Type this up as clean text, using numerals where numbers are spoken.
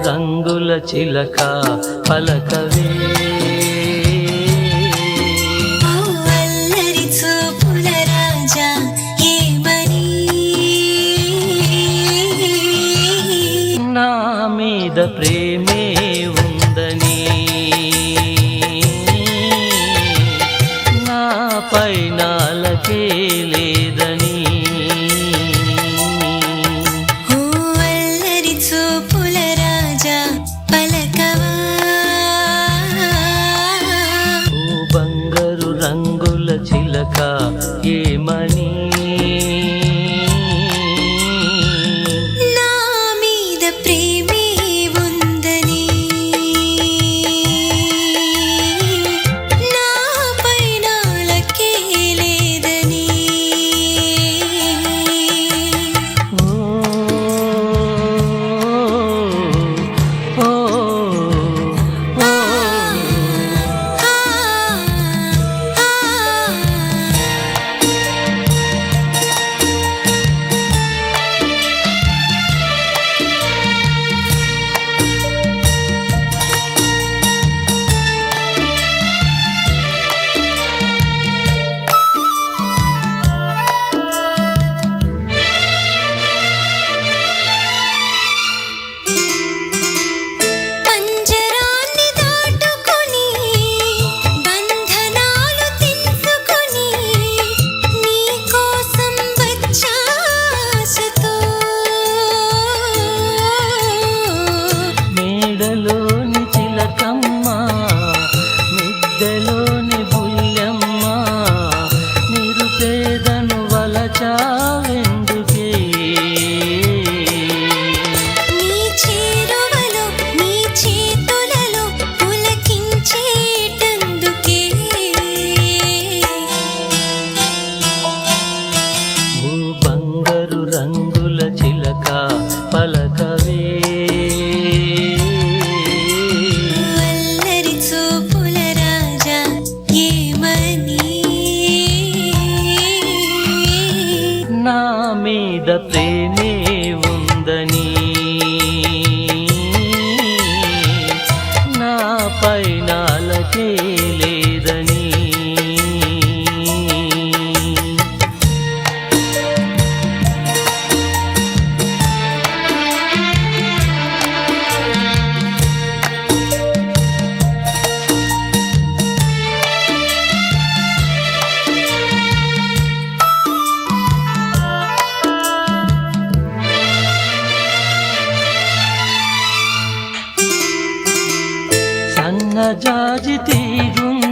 రంగుల చిలక పలకవే అల్లరి చూపుల రాజా ఏమని నా మీద ప్రేమే ఉందని నా పైన అలకే లేదని చూపుల రాజా పలకవా ఓ బంగారు రంగుల చిలక ఏమని నా మీద ప్రేమే ఉందని నా పైన లకే లేదని మేడలోని చిలకమ్మ మిద్దెలోని బుల్లెమ్మ నిరుపేదను వలచావెందుకే నీ చేరువలో నీ చేతులలో పులకించేటందుకే ఓ బంగారు రంగుల చిలక పలకవే అల్లరి చూపుల రాజా ఏమని నా మీద ప్రేమే ఉందని నా పైన అలకే లేదని సన్నజాజి తీరుంది